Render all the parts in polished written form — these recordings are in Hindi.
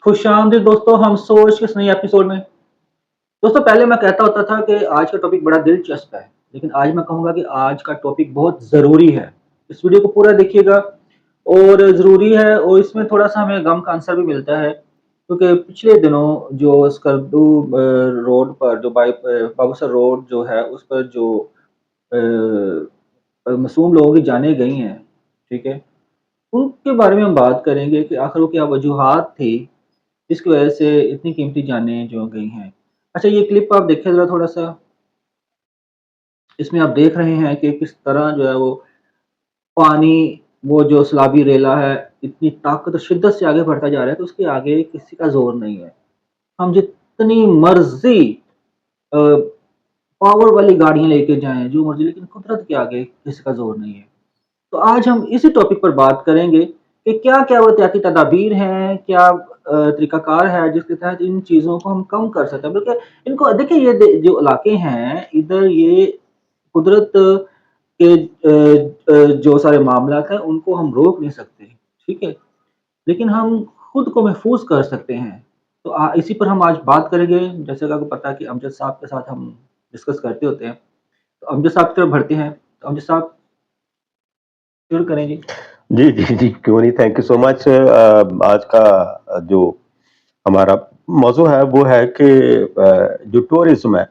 खुशामदीद दोस्तों, हम सोच किस नई एपिसोड में। दोस्तों, पहले मैं कहता होता था कि आज का टॉपिक बड़ा दिलचस्प है, लेकिन आज मैं कहूँगा कि आज का टॉपिक बहुत ज़रूरी है। इस वीडियो को पूरा देखिएगा और ज़रूरी है, और इसमें थोड़ा-सा हमें गम का आंसर भी मिलता है, क्योंकि पिछले दिनों जो स्कर्दू रोड पर जो बाबूसर रोड जो है, उस पर जो मासूम लोगों की जानें गई हैं, ठीक है? उनके बारे में हम बात करेंगे कि आखिर वो क्या वजूहात थी जिसकी वजह से इतनी कीमती जानें जो गई हैं। अच्छा, ये क्लिप आप देखिए ज़रा थोड़ा-सा। इसमें आप देख रहे हैं कि किस तरह जो है वो पानी, वो जो सैलाबी रेला है, इतनी ताकत और शिद्दत से आगे बढ़ता जा रहा है कि उसके आगे किसी का ज़ोर नहीं है। हम जितनी मर्ज़ी अ, पावर वाली गाड़ियाँ लेके जाएँ, जो मर्ज़ी, लेकिन कुदरत के आगे किसी का ज़ोर नहीं है। तो आज हम इसी टॉपिक पर बात करेंगे कि क्या-क्या एहतियाती तदाबीर हैं, क्या तरीक़ाकार है जिसके तहत इन चीज़ों को हम कम कर सकते हैं। बल्कि इनको देखिए, ये जो इलाके हैं, इधर ये कुदरत के जो सारे मामलात हैं उनको हम रोक नहीं सकते, ठीक है? लेकिन हम खुद को महफूज़ कर सकते हैं। तो इसी पर हम आज बात करेंगे। जैसे कि आपको पता है कि अमजद साहब के साथ हम डिस्कस करते होते हैं। तो अमजद साहब की तरफ बढ़ते हैं। तो अमजद साहब शुरू करें जी। जी, जी, जी, क्यों नहीं, थैंक यू सो मच। आज का जो हमारा मौज़ू है वो है कि जो टूरिज़्म है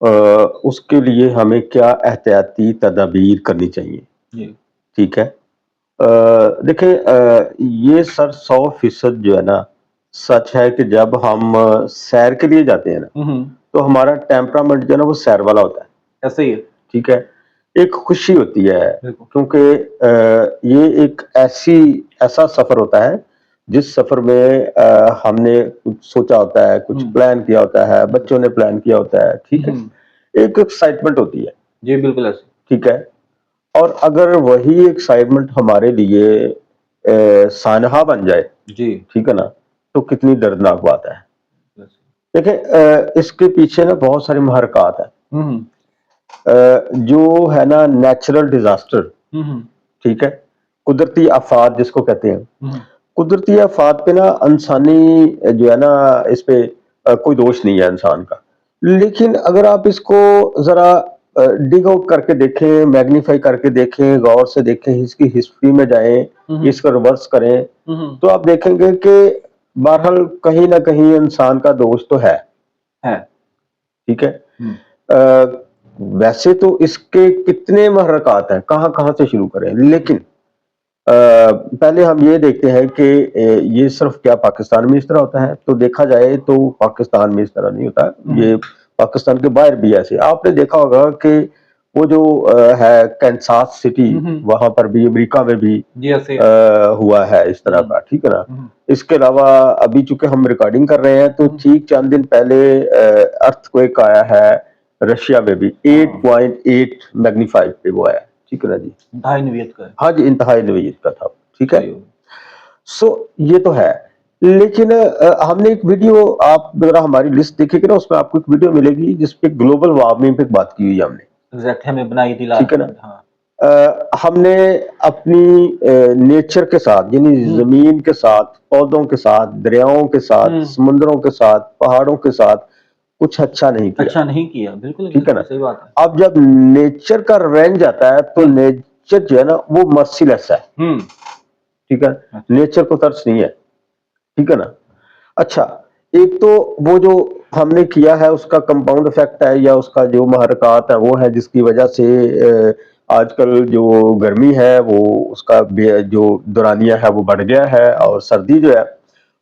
अ, उसके लिए हमें क्या एहतियाती तदाबीर करनी चाहिए, जी। ठीक है? देखिए, ये सर 100% जो है ना, सच है कि जब हम सैर के लिए जाते हैं ना, हुँ, हुँ। तो हमारा टेम्परामेंट जो है ना वो सैर वाला होता है, ऐसा ही है। ठीक है? एक खुशी होती है बिल्कुल। क्योंकि ये एक ऐसा सफ़र होता है, जिस सफ़र में हमने कुछ सोचा होता है, कुछ हुँ। प्लान किया होता है, बच्चों ने प्लान किया होता है, हुँ, ठीक है? हुँ। एक एक्साइटमेंट होती है, जी, बिल्कुल ऐसे। ठीक है? और अगर वही एक्साइटमेंट हमारे लिए सानहा बन जाए, जी। ठीक है ना? तो कितनी दर्दनाक बात है। वैसे। देखिए, इसके पीछे ना बहुत सारे महरक़ात हैं। हुँ, हुँ। जो है ना नेचुरल डिज़ास्टर, हुँ, हुँ। ठीक है? कुदरती आफ़ात जिसको कहते हैं। हुँ, हुँ। कुदरती आफ़ात पे ना इंसानी जो है ना, इस पे कोई दोष नहीं है इंसान का। लेकिन अगर आप इसको ज़रा डिग आउट करके देखें, मैग्नीफाई करके देखें, गौर से देखें, इसकी हिस्ट्री में जाएँ, हुँ, हुँ। इसको रिवर्स करें, हुँ, हुँ। तो आप देखेंगे कि बहरहाल कहीं न कहीं इंसान का दोष तो है, है। ठीक है? हुँ। अ, वैसे तो इसके कितने महरक़ात हैं, कहाँ-कहाँ से शुरू करें? लेकिन पहले हम ये देखते हैं कि ये सिर्फ़ क्या पाकिस्तान में इस तरह होता है? तो देखा जाए तो पाकिस्तान में इस तरह नहीं होता, हुँ, ये हुँ। पाकिस्तान के बाहर भी ऐसे। आपने देखा होगा कि वो जो है कैंसास सिटी, हुँ, हुँ। वहाँ पर भी अमेरिका में भी जी, ऐसे ही है। हुआ है इस तरह हुँ। का, ठीक है ना? हुँ, हुँ। इसके अलावा अभी चूँकि हम रिकॉर्डिंग कर रहे हैं, तो हुँ। ठीक चंद दिन पहले अर्थक्वेक आया है रशिया में भी, हाँ। 8.8 मैग्नीफाइड पे वो आया, ठीक है ना जी? ढाई नवीयत का है। हाँ जी, इंतहाई नवीयत का था, ठीक है? सही हो। सो ये तो है। लेकिन हमने एक वीडियो, आप ज़रा हमारी लिस्ट देखेंगे ना, उसमें आपको एक वीडियो मिलेगी जिस पे ग्लोबल वार्मिंग पे बात की हुई है हमने, एग्ज़ैक्टली, हमें बनाई थी ठीक है लास्ट ना? में। हाँ। हमने अपनी नेचर के साथ, यानी हुँ। ज़मीन के साथ, पौधों के साथ, दरियाओं के साथ, हुँ। समुद्रों के साथ, पहाड़ों के साथ कुछ अच्छा नहीं किया, अच्छा नहीं किया। बिल्कुल, ठीक है एग्ज़ैक्टली ना? सही बात है। अब जब नेचर का रेंज आता है, तो हुँ। नेचर जो है ना वो मर्सीलेस है, हुँ। ठीक है? अच्छा। नेचर को तरस नहीं है, ठीक है ना? अच्छा, एक तो वो जो हमने किया है उसका कंपाउंड इफ़ेक्ट है, या उसका जो महरक़ात है वो है जिसकी वजह से आजकल जो गर्मी है वो उसका जो दौरानिया है वो बढ़ गया है, और सर्दी जो है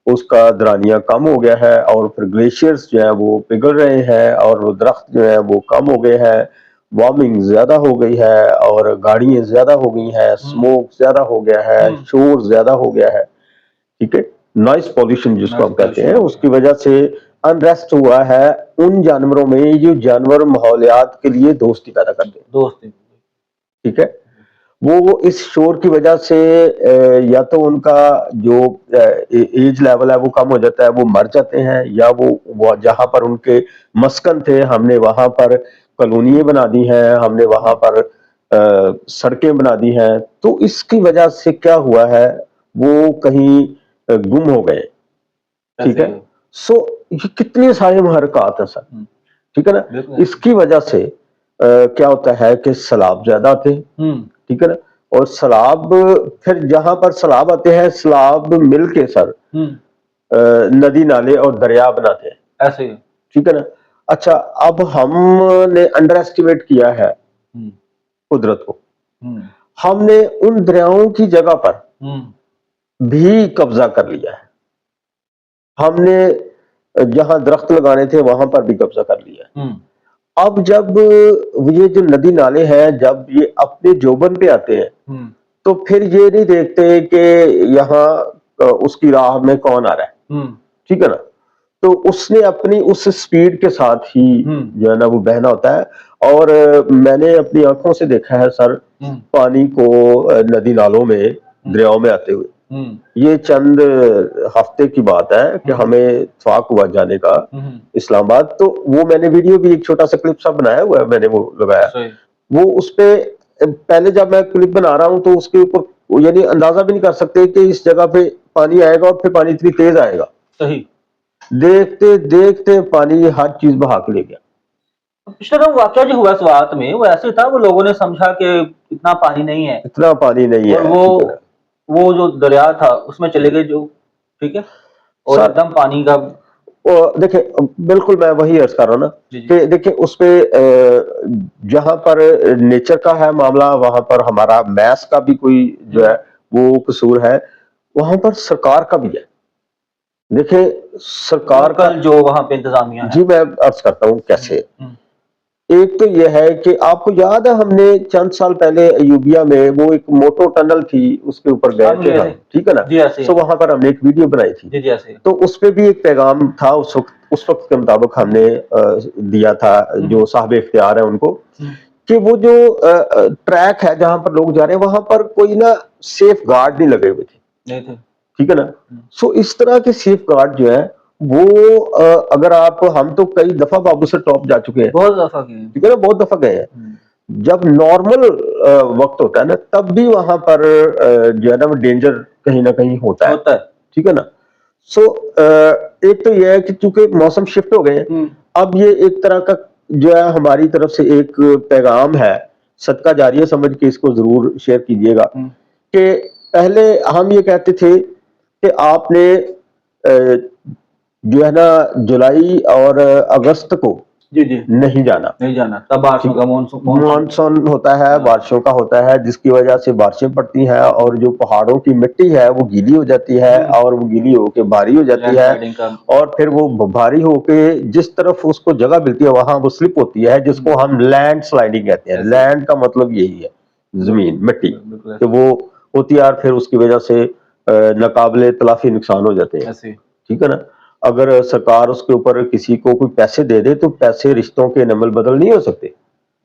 उसका दौरानिया कम हो गया है, और फिर ग्लेशियर्स जो हैं वो पिघल रहे हैं, और दरख्त जो है वो कम हो गए हैं, वार्मिंग ज़्यादा हो गई है, और गाड़ियाँ ज़्यादा हो गई हैं, हुँ। स्मोक ज़्यादा हो गया है, हुँ। शोर ज़्यादा हो गया है, ठीक है? नॉइज़ पॉल्यूशन जिसको नॉइज़ हम कहते हैं, पॉल्यूशन हो उसकी गया। वजह से अनरेस्ट हुआ है उन जानवरों में जो जानवर माहौलियात के लिए दोस्ती पैदा करते हैं, दोस्त थे। ठीक है? वो इस शोर की वजह से या तो उनका जो एज लेवल है वो कम हो जाता है, वो मर जाते हैं, या वो जहाँ पर उनके मस्कन थे, हमने वहाँ पर कॉलोनियाँ बना दी हैं, हमने वहाँ पर सड़कें बना दी हैं, तो इसकी वजह से क्या हुआ है, वो कहीं गुम हो गए, ठीक ऐसे है। ही। सो ये कितने सारे मुहर्रिकात हैं सर, हुँ, ठीक है ना। बिल्कुल। इसकी वजह से क्या होता है कि सैलाब ज्यादा आते हैं, हुँ, ठीक है ना। और सैलाब, फिर जहां पर सैलाब आते हैं, सैलाब मिल के सर हुँ, नदी नाले और दरिया बनाते हैं, ऐसे ही। ठीक है ना। अच्छा, अब हमने अंडर एस्टिमेट किया है हुँ, कुदरत को। हुँ, हमने उन दरियाओं की जगह पर हुँ, भी कब्जा कर लिया है। हमने जहां दरख्त लगाने थे वहां पर भी कब्जा कर लिया है। हुँ, अब जब ये जो नदी नाले हैं, जब ये अपने जोबन पे आते हैं, हुँ, तो फिर ये नहीं देखते कि यहाँ उसकी राह में कौन आ रहा है, हुँ, ठीक है ना। तो उसने अपनी उस स्पीड के साथ ही हुँ, जो है ना वो बहना होता है। और मैंने अपनी आंखों से देखा है सर, हुँ, पानी को नदी नालों में, हुँ, दरियाओं में आते हुए। हुँ, ये चंद हफ्ते की बात है कि हुँ, हमें इत्तेफाक हुआ जाने का हुँ, इस्लामाबाद। तो वो मैंने वीडियो भी एक छोटा सा क्लिप सा बनाया हुआ है, मैंने वो लगाया। सही, वो उसपे पहले जब मैं क्लिप बना रहा हूं तो उसके ऊपर यानी अंदाजा भी नहीं कर सकते कि इस जगह पे पानी आएगा और फिर पानी इतनी तेज आएगा। सही। देखते देखते पानी हर चीज बहा के ले गया। पिछले दिनों वाक़या जो हुआ स्वात में, वो ऐसे था, वो लोगों ने समझा कि इतना पानी नहीं है इतना पानी नहीं और है, ठीक है ना वो जो दरिया था, उसमें चले गए जो, ठीक है? और सर। एकदम पानी का। देखिए, बिल्कुल मैं वही अर्ज कर रहा हूँ ना जी, जी। कि देखिए उसपे जहां पर नेचर का है मामला, वहां पर हमारा मैथ्स का भी कोई जो हुँ, है वो कसूर है, वहां पर सरकार का भी है। देखिए सरकार का, लोकल जो वहाँ पे इंतज़ामिया है। जी मैं अर्ज करता हूँ हुँ, कैसे। हुँ, एक तो यह है कि आपको याद है हमने चंद साल पहले अयूबिया में वो एक मोटो टनल थी, उसके ऊपर गए हम थे गए थे। हम, ठीक है ना। जी, ऐसे ही सो है। वहां पर हमने एक वीडियो बनाई थी। जी, जी, ऐसे ही है। तो उसपे भी एक पैगाम था उस वक्त के मुताबिक हुँ, हमने दिया था हुँ, जो साहब इख्तियार है उनको, हुँ, कि वो जो ट्रैक है जहां पर लोग जा रहे हैं वहां पर कोई ना सेफ गार्ड नहीं लगे हुए थे, नहीं थे। ठीक है ना। हुँ, सो इस तरह के सेफ गार्ड जो है वो अगर आप, हम तो कई दफा बाबू से टॉप जा चुके हैं, बहुत दफ़ा गए हैं। ठीक है ना, बहुत दफा गए हैं। हुँ, जब नॉर्मल वक्त होता है ना तब भी वहां पर जो है ना वो डेंजर कहीं ना कहीं होता है, होता है। ठीक है ना। सो एक तो यह है कि चूंकि मौसम शिफ्ट हो गए हैं, हुँ, अब ये एक तरह का जो है हमारी तरफ से एक पैगाम है, सदका जारिया समझ के इसको जरूर शेयर कीजिएगा, हुँ, कि पहले हम ये कहते थे कि आपने जो है ना जुलाई और अगस्त को जी, जी। नहीं जाना, नहीं जाना, तब बारिशों ठीक का मानसून। मानसून होता है, हाँ, बारिशों का होता है, जिसकी वजह से बारिशें पड़ती हैं और जो पहाड़ों की मिट्टी है वो गीली हो जाती है हुँ, और वो गीली होके भारी हो जाती है। लैंडस्लाइडिंग का। और फिर वो भारी होके जिस तरफ उसको जगह मिलती है वहां वो स्लिप होती है, हुँ, जिसको हम लैंड स्लाइडिंग कहते हैं। ऐसे ही। लैंड का मतलब यही है, जमीन, मिट्टी, बिल्कुल कि ऐसे ही। वो होती है और फिर उसकी वजह से नाकाबिले तलाफी नुकसान हो जाते हैं, ऐसे ही, ठीक है ना। अगर सरकार उसके ऊपर किसी को कोई पैसे दे दे तो पैसे रिश्तों के नमल बदल नहीं हो सकते,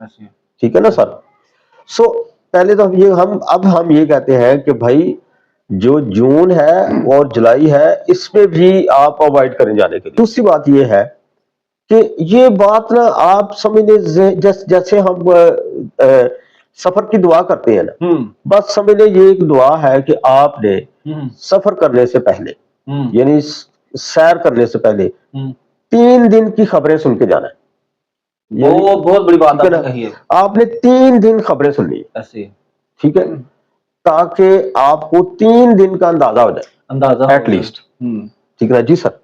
ऐसे ही। ठीक है ना सर। सो पहले तो अब हम ये कहते हैं कि भाई जो जून है और जुलाई है इसमें भी आप अवॉइड करें जाने के लिए। दूसरी बात ये है कि ये बात ना आप समझ लें जैसे हम सफर की दुआ करते हैं ना, हुँ, बस समझ लें ये एक दुआ है कि आपने हुँ, सफर करने से पहले, हुँ, यानी सैर करने से पहले हुँ। 3 दिन की खबरें सुन के जाना है, यानी बहुत बहुत बड़ी बात ठीक है आपने ना। कही है। आपने 3 दिन खबरें सुननी है, ऐसे ही। ठीक है, ताकि आपको 3 दिन का अंदाजा हो अंदाज़ा जाए हो जाए। एटलीस्ट, हुँ। ठीक है ना जी सर।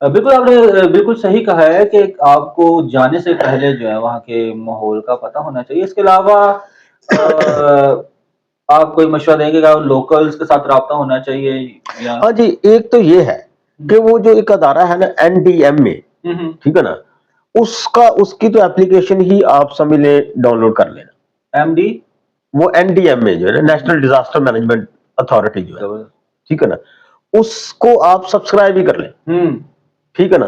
बिल्कुल आपने बिल्कुल सही कहा है कि आपको जाने से पहले जो है वहाँ के माहौल का पता होना चाहिए। इसके अलावा आप कोई मशवरा देंगे क्या, लोकल्स के साथ राब्ता होना चाहिए या? हाँ जी, एक तो ये है हुँ, कि वो जो एक अदारा है ना एनडीएमए, हुँ, हुँ। ठीक है ना, उसकी तो एप्लीकेशन ही आप समझ लें डाउनलोड कर लेना। एमडी? वो एनडीएमए जो है ना, हुँ, हुँ। नेशनल डिजास्टर मैनेजमेंट अथॉरिटी जो है, ज़बरदस्त। ठीक है ना, उसको आप सब्सक्राइब ही कर लें, हुँ, ठीक है ना।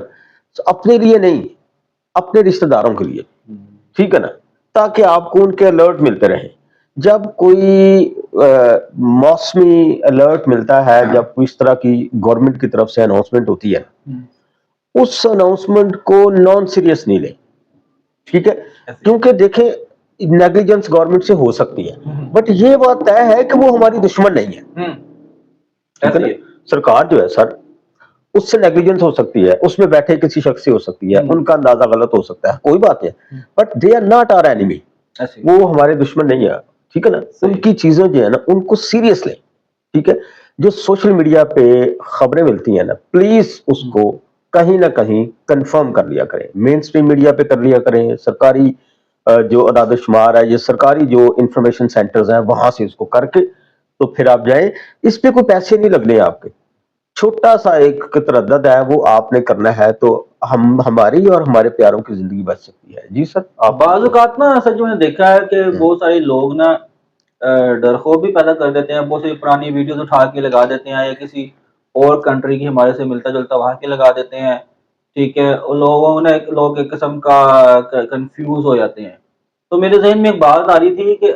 तो अपने लिए नहीं, अपने रिश्तेदारों के लिए, हुँ, ठीक है ना, ताकि आपको उनके अलर्ट मिलते रहें। जब कोई मौसमी अलर्ट मिलता है, जब कोई इस तरह की गवर्नमेंट की तरफ से अनाउंसमेंट होती है, हुँ। उस अनाउंसमेंट को नॉन सीरियस नहीं लें, ठीक है। ऐसे ही। क्योंकि देखें नेग्लिजेंस गवर्नमेंट से हो सकती है, हुँ, हुँ। बट ये बात तय है कि वो हमारी दुश्मन नहीं है, हुँ, ठीक है ऐसे ना। ही है। सरकार जो है सर उससे नेग्लिजेंस हो सकती है, उसमें बैठे किसी शख्स से हो सकती है, उनका अंदाजा गलत हो सकता है, कोई बात नहीं, but they are not our enemy, ऐसे वो हमारे दुश्मन नहीं है, ठीक है ना। सही उनकी चीजें जो है ना उनको सीरियस लें, ठीक है। जो सोशल मीडिया पे खबरें मिलती हैं ना, प्लीज उसको कहीं ना कहीं कंफर्म कर लिया करें, मेन स्ट्रीम मीडिया पे कर लिया करें, सरकारी जो अदाद-ओ-शुमार है, ये सरकारी जो इंफॉर्मेशन सेंटर्स हैं वहां से इसको करके तो फिर आप जाएं। इस पे कोई पैसे नहीं लगने आपके, छोटा सा एक तरद्दद है वो आपने करना है तो हम हमारी और हमारे प्यारों की जिंदगी बच सकती है। जी सर, आप बाज़ औक़ात ना सच में देखा है कि बहुत सारे लोग ना डर खौफ भी पैदा कर देते हैं, बहुत सारी पुरानी वीडियोज़ उठा के लगा देते हैं या किसी और कंट्री की हमारे से मिलता-जुलता वहाँ की लगा देते हैं, ठीक है? और लोग एक किस्म का क कन्फ्यूज़ हो जाते हैं। तो मेरे ज़हन में एक बात आ रही थी कि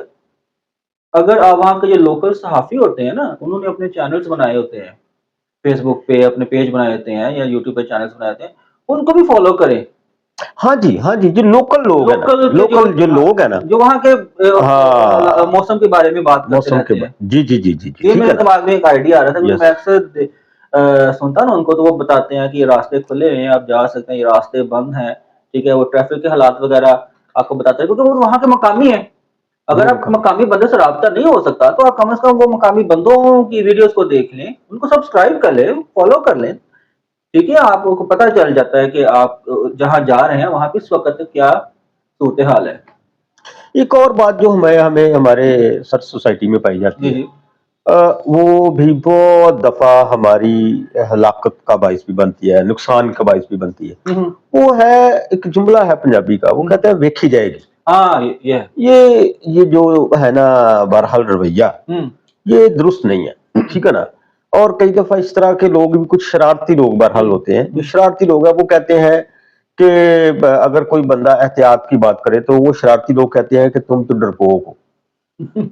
अगर वहाँ के जो लोकल सहाफ़ी होते हैं ना, उन्होंने अपने चैनल्स बनाए होते हैं, फ़ेसबुक पे अपने पेज बनाए होते हैं या यूट्यूब पे चैनल्स बनाए होते हैं, उनको भी फ़ॉलो करें। हाँ जी, जो लोकल लोग हैं ना, लोकल के लोकल जो लोग हैं ना, जो वहाँ के हाँ, मौसम के बारे में बात करते मौसम के रहते हैं। जी, ये ठीक मेरे है ना। दिमाग में एक आइडिया आ रहा था क्योंकि मैं यस, अक्सर सुनता ना उनको तो वो बताते हैं कि ये रास्ते खुले हुए हैं, आप जा सकते हैं, ये रास्ते बंद हैं, ठीक है? वो ट्रैफ़िक के हालात वगैरह आपको बताते हैं क्योंकि वो वहाँ के मकामी हैं। अगर वो आप मकामी बंदे से राब्ता नहीं हो सकता, तो आप कम से कम वो मकामी बंदों की वीडियोज़ को देख लें, उनको सब्सक्राइब कर लें, फ़ॉलो कर लें, ठीक है? आपको पता चल जाता है कि आप जहाँ जा रहे हैं, वहाँ पे इस वक़्त क्या सूरत-ए-हाल है। एक और बात जो हमें हमें हमारे सर सोसाइटी में पाई जाती जी, है, जी। वो भी बहुत दफा हमारी हलाकत का बाइस भी बनती है, नुकसान का बाइस भी बनती है। हुँ, हुँ। वो है, एक जुमला है पंजाबी का, वो कहता है वेखी जाएगी। हाँ, ये है। ये जो है ना, बहरहाल रवैया हुँ। ये दुरुस्त नहीं है, ठीक है ना। और कई दफा इस तरह के लोग भी, कुछ शरारती लोग बहरहाल होते हैं, जो शरारती लोग हैं वो कहते हैं कि अगर कोई बंदा एहतियात की बात करे तो वो शरारती लोग कहते हैं कि तुम तो डरपोक हो।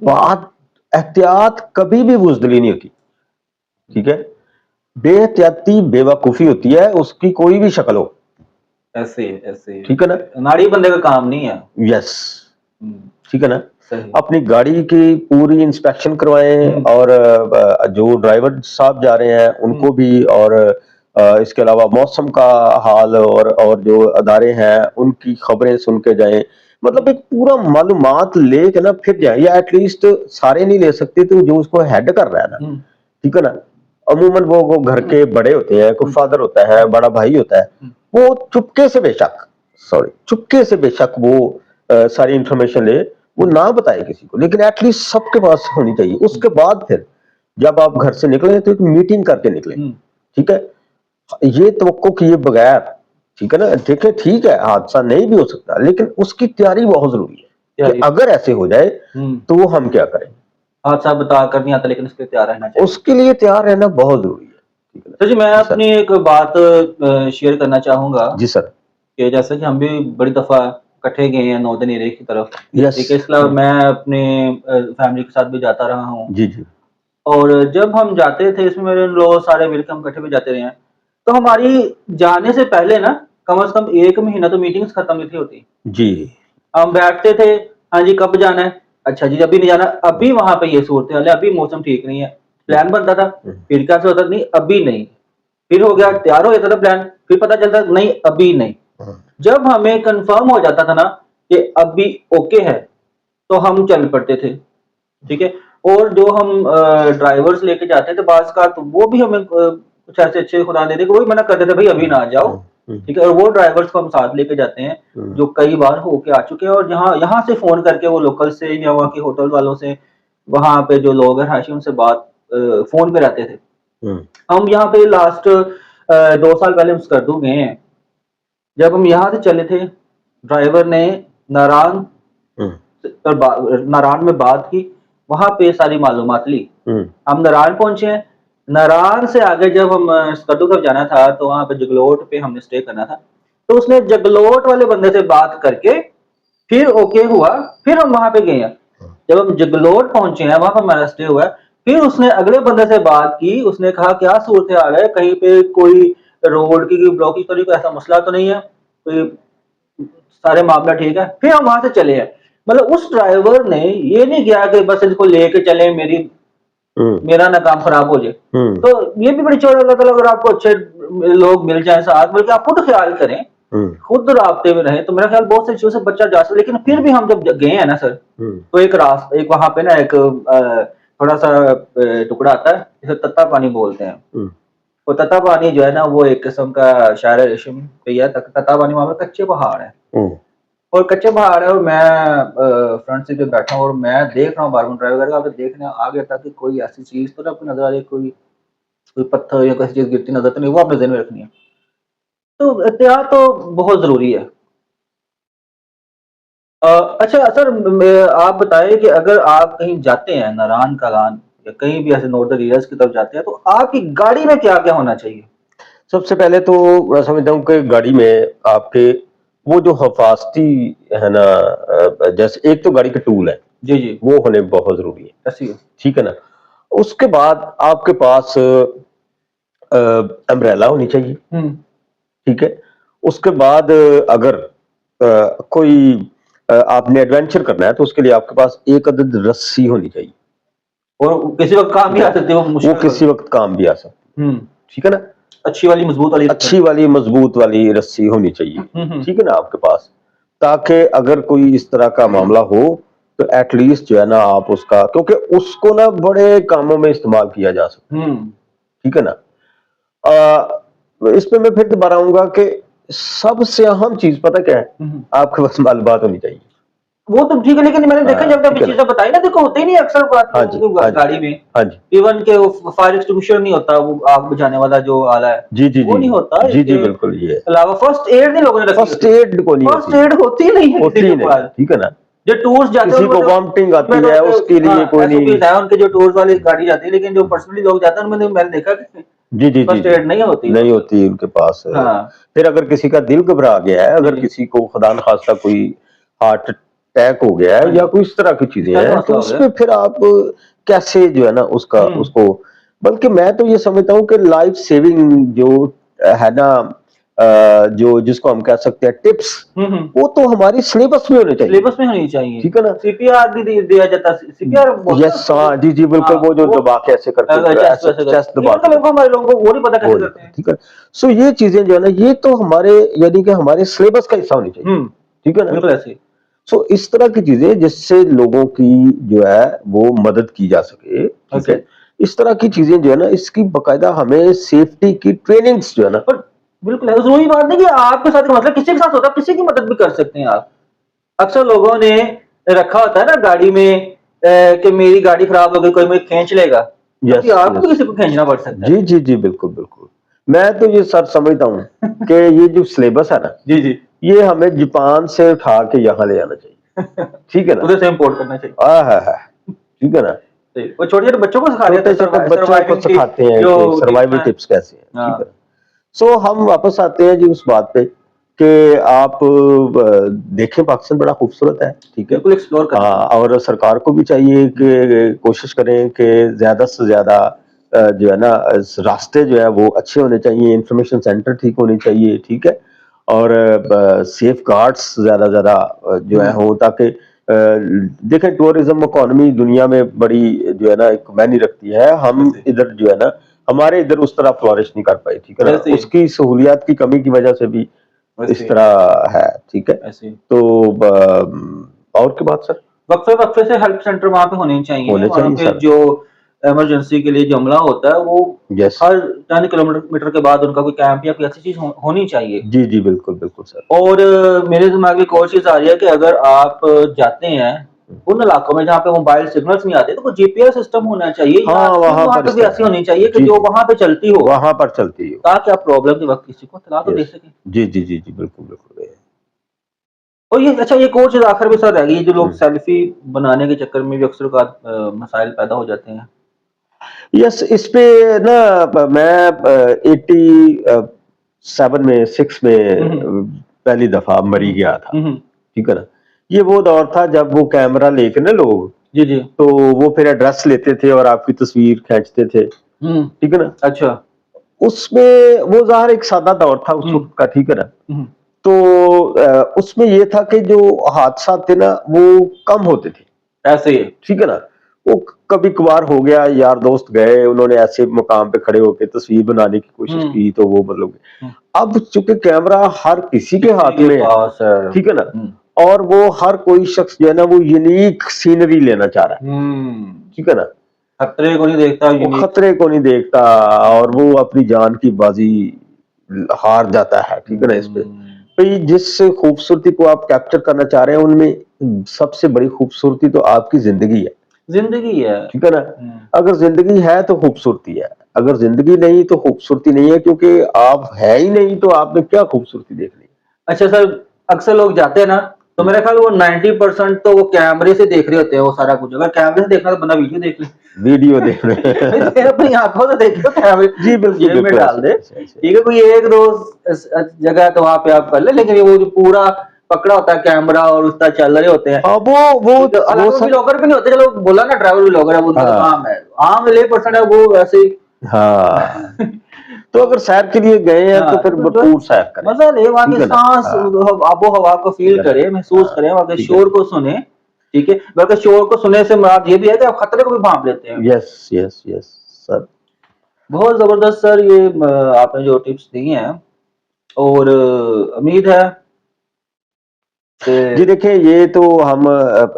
बात एहतियात कभी भी बुजदिली नहीं होती, ठीक है। बेहतियाती बेवकूफी होती है, उसकी कोई भी शक्ल हो, ऐसे ही। ठीक है ना। नाड़ी बंदे का काम नहीं है। यस, हुँ, ठीक है ना। सही। अपनी गाड़ी की पूरी इंस्पेक्शन करवाएं हुँ, और जो ड्राइवर साहब जा रहे हैं हुँ, उनको भी, और इसके अलावा मौसम का हाल और जो अदारे हैं उनकी खबरें सुन के जाएं। मतलब एक पूरा मालूमात लेके ना फिर जाए, या एटलीस्ट सारे नहीं ले सकते तो जो उसको हेड कर रहा है ना, हुँ, ठीक है ना। अमूमन वो घर के बड़े होते हैं, कोई हुँ, फादर होता है, बड़ा भाई होता है, हुँ, वो चुपके से बेशक, चुपके से बेशक वो सारी इंफॉर्मेशन ले, वो हुँ, ना बताए किसी को, लेकिन एटलीस्ट सबके पास होनी चाहिए। उसके बाद फिर जब आप घर से निकले तो एक मीटिंग करके निकले, हुँ, ठीक है। ये तवक्को किए बगैर, ठीक है ना, देखें ठीक है हादसा नहीं भी हो सकता, लेकिन उसकी तैयारी बहुत जरूरी है कि तैयारी अगर ऐसे हो जाए हुँ, तो हम क्या करें। हादसा बता कर नहीं आता लेकिन उसके लिए तैयार रहना चाहिए। उसके लिए तैयार रहना बहुत जरूरी है, ठीक है ना। तो जी मैं जी सर। अपनी एक बात शेयर करना चाहूँगा जी सर। कि जैसे कि हम भी बड़ी दफ़ा इकट्ठे गए हैं नॉर्दर्न एरिया की तरफ, यस। ठीक है? इसके अलावा मैं अपने फैमिली के साथ भी जाता रहा हूँ जी। और जब हम जाते थे इसमें मेरे लोग सारे मिलके हम इकट्ठे भी जाते रहे हैं, तो हमारी जाने से पहले ना कम से कम 1 महीना तो मीटिंग्स खत्म नहीं थी होती। जी। हम बैठते थे, हाँ जी, कब जाना है? अच्छा जी, अभी नहीं जाना, अभी वहाँ पे ये सूरत-हाल है, अभी मौसम ठीक नहीं है। प्लान बनता था, फिर क्या होता था नहीं, अभी नहीं। फिर हो गया, तैयार हो जाता था प्लान, फिर पता चलता नहीं, अभी नहीं। जब हमें कन्फर्म हो जाता था ना कि अभी ओके है, तो हम चल पड़ते थे, ठीक है? और जो हम ड्राइवर्स लेके जाते थे बाज़ का तो वो भी हमें कुछ ऐसे अच्छे खुदा ने दे के वो भी मना करते थे, भई अभी ना जाओ, ठीक है? और वो ड्राइवर्स को हम साथ लेके जाते हैं, जो कई बार होके आ चुके हैं और यहाँ यहाँ से फ़ोन करके वो लोकल से या वहाँ के होटल वालों से, वहाँ पे जो लोग हैं रिहायशी उनसे बात फ़ोन पे रहते थे। हम यहाँ पे लास्ट 2 साल पहले हम स्कर्दू गए हैं। जब हम यहाँ से चले थे, ड्राइवर ने नारान पर नारायण में बात की, वहाँ पे सारी मालूमात ली। हम नारायण पहुँचे हैं, नारायण से आगे जब हम स्कर्दू तरफ जाना था, तो वहाँ पे जगलोट पे हमने स्टे करना था। तो उसने जगलोट वाले बंदे से बात करके, फिर ओके हुआ, फिर हम वहाँ पे गए हैं। जब हम जगलोट पहुँचे हैं, वहाँ पे हमारा स्टे हुआ है, फिर उसने अगले बंदे से बात की, उसने कहा क्या सूरत-ए-हाल है? कहीं पे कोई रोड की कोई ब्लॉकेज तो नहीं, कोई ऐसा मसला तो नहीं है? कोई सारे मामला ठीक है, फिर हम वहां से चले हैं। मतलब उस ड्राइवर ने ये नहीं किया कि बस इसको लेके चले मेरी मेरा ना काम खराब हो जाए। तो ये भी बड़ी चोट है। अल्लाह ताला अगर आपको अच्छे लोग मिल जाए साथ, बल्कि आप खुद ख्याल करें, खुद राब्ते में रहें, तो मेरा ख्याल बहुत सी चीजों से बच्चा जा सकता है। लेकिन फिर भी हम जब गए हैं ना सर, तो एक वहां पे ना एक थोड़ा सा टुकड़ा आता है जिसे तत्ता पानी बोलते हैं। वो तत्ता पानी जो है ना, वो एक किस्म का शायर रेशम पे है। तत्ता पानी वहां पे कच्चे पहाड़ है, और कच्चे पहाड़ है, और मैं फ्रंट सीट पे बैठा हूँ और मैं देख रहा हूँ बार बार ड्राइव करके, आगे देखने आगे तक कि कोई ऐसी चीज तो आपको नजर आ रही है, कोई कोई पत्थर या कोई चीज गिरती नजर तो नहीं, वो आपने ध्यान में रखनी है। तो एहतियात तो बहुत जरूरी है। अच्छा सर, आप बताएं कि अगर आप कहीं जाते हैं नारायण कालान या कहीं भी ऐसे नॉर्दर्न एरियाज की तरफ जाते हैं, तो आपकी गाड़ी में क्या क्या होना चाहिए? सबसे पहले तो मैं समझता हूँ कि गाड़ी में आपके वो जो हिफाजती है ना, जैसे एक तो गाड़ी के टूल है, जी जी, वो होने बहुत जरूरी है, ऐसी है। ठीक है ना। उसके बाद आपके पास अम्ब्रेला होनी चाहिए, ठीक है। उसके बाद अगर कोई आपने एडवेंचर करना है तो उसके लिए आपके पास एक अदद रस्सी होनी चाहिए, और किसी वक्त काम भी आ सकती है, वो वो मुश्किल किसी वक्त काम भी आ सकती है, ठीक है ना। अच्छी वाली मजबूत वाली अच्छी वाली मजबूत वाली रस्सी होनी चाहिए, ठीक है ना आपके पास, ताकि अगर कोई इस तरह का मामला हो तो एटलीस्ट जो है ना आप उसका, क्योंकि उसको ना बड़े कामों में इस्तेमाल किया जा सकता है, ठीक है ना। इस पे मैं फिर दोबारा आऊंगा कि सबसे अहम चीज पता क्या है, आपके पास मालूमात होनी चाहिए। वो तो ठीक है, लेकिन मैंने देखा जब ठीक है चीजें बताई ना, देखो होते ही नहीं अक्सर बात हाँ जी, हाँ जी, गाड़ी में, हाँ जी, इवन के फायर एक्सटिंग्विशर नहीं होता, वो आग बुझाने वाला जो आला है, जी जी वो जी नहीं होता। जी जी बिल्कुल, ये अलावा फर्स्ट एड नहीं लोगों ने रखी, फर्स्ट एड को नहीं फर्स्ट एड होती नहीं है होती किसी के नहीं, पास। ठीक है ना। जो टूर्स जाते हैं किसी को वॉमिटिंग आती है उसके लिए कोई नहीं, है उनके जो टूर्स वाली गाड़ी जाती है, लेकिन जो पर्सनली लोग जाते हैं उनमें मैंने देखा कि जी जी जी फर्स्ट एड नहीं होती, नहीं होती उनके पास। हाँ। फिर अगर किसी का दिल घबरा गया है, अगर जी। किसी को खुदा न खास्ता कोई हार्ट अटैक हो गया हाँ है या जी, कोई इस तरह की चीजें इसका तो हैं, मसला तो हो गया। उसमें फिर आप कैसे जो है ना उसका उसको, बल्कि मैं तो ये समझता हूँ कि लाइफ सेविंग जो है ना, जो जिसको हम कह सकते हैं टिप्स, वो तो हमारी सिलेबस में होने चाहिए, सिलेबस में होनी चाहिए, ठीक है ना। सीपीआर भी दिया जाता है, सीपीआर यस हाँ जी जी बिल्कुल, वो जो दबा के ऐसे करके ऐसे चेस्ट दबा के, हमारे लोगों को वो नहीं पता कैसे करते हैं। ठीक है। सो ये चीजें जो है ना, ये तो हमारे यानी कि हमारे सिलेबस का हिस्सा होनी चाहिए, ठीक है ना, बिल्कुल ऐसे। सो इस तरह की चीजें जिससे लोगों की जो है वो मदद की जा सके, ठीक है। इस तरह की चीजें जो है ना, इसकी बकायदा हमें सेफ्टी की ट्रेनिंग्स जो है ना, पर बिल्कुल है, जरूरी बात नहीं कि आपके साथ मतलब किसी के साथ होता है, किसी की मदद भी कर सकते हैं आप। अक्सर लोगों ने रखा होता है ना गाड़ी में कि मेरी गाड़ी खराब हो गई, कोई मुझे खींच लेगा, क्योंकि आपको भी किसी को खींचना पड़ सकता है। जी जी जी बिल्कुल बिल्कुल। मैं तो ये सर समझता हूँ कि ये जो सिलेबस है ना, जी जी, ये हमें जापान से उठा के यहाँ ले आना चाहिए, ठीक है ना, उधर से इम्पोर्ट करना चाहिए। ठीक है ना। वो छोटे छोटे बच्चों को सिखा छोटे छोटे बच्चों को सिखाते हैं कि सर्वाइवल टिप्स कैसे हैं, ठीक है। सो हम वापस आते हैं जी उस बात पे कि आप देखें पाकिस्तान बड़ा खूबसूरत है, ठीक है, बिल्कुल एक्सप्लोर करें। और सरकार को भी चाहिए कि कोशिश करें कि ज्यादा से ज्यादा जो है ना रास्ते जो है वो अच्छे होने चाहिए, इंफॉर्मेशन सेंटर ठीक होने चाहिए, ठीक है, और सेफ गार्ड्स ज्यादा जो है हो, ताकि देखें टूरिज्म इकोनॉमी दुनिया में बड़ी जो है ना एक मायने रखती है, हम इधर जो है ना हमारे इधर उस तरह फ्लोरिश नहीं कर पाए, ठीक है ना, उसकी सहूलियात की कमी की वजह से भी इस तरह है, ठीक है। तो और की बात सर, वक्फे वक्फे से हेल्प सेंटर वहां पे होने चाहिए वहां पे सर, जो इमरजेंसी के लिए जो अमला होता है, वो हर 10 किलोमीटर के बाद उनका कोई कैंप या कोई ऐसी चीज होनी चाहिए। जी जी बिल्कुल बिल्कुल सर। और मेरे दिमाग में एक और चीज आ रही है कि अगर आप जाते हैं उन इलाकों में जहाँ पे मोबाइल सिग्नल्स नहीं आते, तो कोई जीपीएस सिस्टम होना चाहिए, हाँ, वहां पे भी ऐसी होनी चाहिए कि जो वहां पे चलती हो, ताकि आप प्रॉब्लम के वक्त किसी को इत्तला तो दे सकें। जी जी जी जी बिल्कुल बिल्कुल। और ये अच्छा, एक और चीज आखिर में सर रह गई, जो लोग सेल्फी बनाने के चक्कर में भी अक्सर का मसाइल पैदा हो जाते हैं। यस, इस पे ना मैं 87 में 6 में पहली दफा मरी गया था, ठीक है ना। ये वो दौर था जब वो कैमरा लेके ना लोग, जी जी, तो वो फिर एड्रेस लेते थे और आपकी तस्वीर खींचते थे, ठीक है ना। अच्छा, उसमें वो ज़ाहिर एक सादा दौर था उस वक्त का, ठीक है ना। तो उसमें ये था कि जो हादसा थे ना वो कम होते थे, ऐसे ही, ठीक है ना। वो कभी कभार हो गया, यार दोस्त गए, उन्होंने ऐसे मकाम पे खड़े होकर तस्वीर बनाने की कोशिश हम्म की, तो वो मतलब हम्म, अब चूंकि कैमरा हर किसी के हाथ किसी के में है, पास है। ठीक है ना, और वो हर कोई शख्स जो है ना वो यूनिक सीनरी लेना चाह रहा है, हम्म, ठीक है ना, खतरे को नहीं देखता, वो यूनिक। खतरे को नहीं देखता और वो अपनी जान की बाजी हार जाता है, ठीक है ना। इस पे तो ये जिस खूबसूरती को आप कैप्चर करना चाह रहे हैं उनमें सबसे बड़ी खूबसूरती तो आपकी जिंदगी है, जिंदगी है। ठीक है ना। अगर जिंदगी है तो खूबसूरती है, अगर जिंदगी नहीं तो खूबसूरती नहीं है, क्योंकि आप है ही नहीं तो आपने क्या खूबसूरती देखनी है। अच्छा सर, अक्सर लोग जाते हैं ना, तो मेरा ख्याल वो 90% तो वो कैमरे से देख रहे होते हैं वो सारा कुछ। अगर कैमरे से देखना तो बंदा वीडियो देख ले। वीडियो देख रहे नहीं तो हैं अपनी आंखों से देखो, कैमरे जी बिल्कुल जेब में बिल्कुल, डाल ऐसे दे। ऐसे ऐसे ठीक है, कोई एक दो जगह है तो वहां पे आप कर ले, लेकिन ये वो जो पूरा पकड़ा होता है कैमरा और उस तरह चल रहे होते हैं। हाँ वो ठीक है, वो हालांकि वो सर, ब्लॉगर भी नहीं होते, चलो बोला ना ट्रैवल ब्लॉगर है, वो उनका तो काम हाँ है। आम ले पर्सन है वो ऐसे ही। हाँ, तो अगर सैर के लिए गए हैं तो हाँ, फिर तो जो भरपूर सैर करें, मजा ले, वहां ठीक के है ना। सांस हाँ आबो हवा को ठीक फील है ना, करें, महसूस हाँ करें, वहां के ठीक है शोर ना, को सुने। ठीक है, बल्कि शोर को सुनने से मुराद ये भी है कि आप खतरे को भी भांप लेते हैं। Yes yes yes sir. बहुत जबरदस्त सर, ये आपने जो टिप्स दी हैं, और उम्मीद है जी कि देखिए, ये तो हम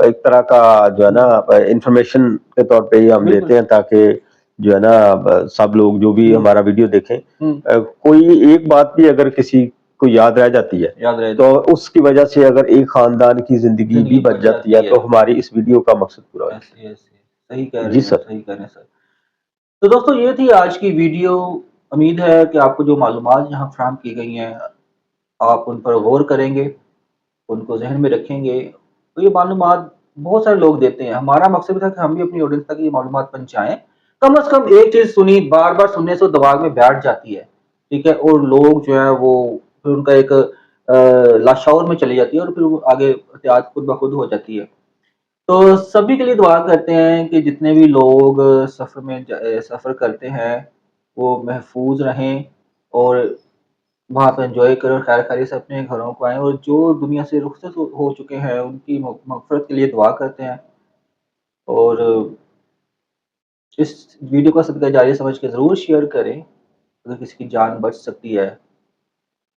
एक तरह का जो है ना इंफॉर्मेशन के तौर पे ही हम बिल्कुल। देते हैं, ताकि जो है ना सब लोग जो भी हम्म हमारा वीडियो देखें, हम्म, कोई एक बात भी अगर किसी को याद रह जाती है याद रहे तो उसकी वजह से अगर एक खानदान की जिंदगी भी जिंदगी बच बच जाती है जाती है। तो हमारी इस वीडियो का मकसद पूरा हो यस जाता यस, सही कह है। रहे जी हैं, सर। सही कह रहे हैं सर। तो दोस्तों, ये थी आज की वीडियो। उम्मीद है कि आपको जो मालूमात यहाँ फराहम की गई हैं, आप उन पर गौर करेंगे, उनको ज़हन में रखेंगे। तो ये मालूमात बहुत सारे लोग देते हैं। हमारा मकसद भी था कि हम भी अपनी ऑडियंस तक ये मालूमात पहुँचाएँ। कम से कम एक चीज़ सुनी, बार-बार सुनने से वो दिमाग में बैठ जाती है, ठीक है? और लोग जो है वो फिर उनका एक लाशऊर में चली जाती है और फिर वो आगे एहतियात खुद ब खुद हो जाती है। तो सभी के लिए दुआ करते हैं कि जितने भी लोग सफ़र करते हैं, वो महफूज़ रहें और वहाँ पे एन्जॉय करें और खैर-खैरियत से अपने घरों को आएँ, और जो दुनिया से रुखसत हो चुके हैं, उनकी मग़फ़िरत के लिए दुआ करते हैं। और इस वीडियो को सदका जारिया समझ के ज़रूर शेयर करें। अगर किसी की जान बच सकती है,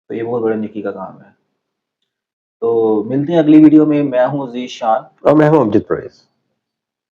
तो ये बहुत बड़ा नेकी का काम है। तो मिलते हैं अगली वीडियो में। मैं हूँ ज़ीशान। और मैं हूँ अमजद परवेज।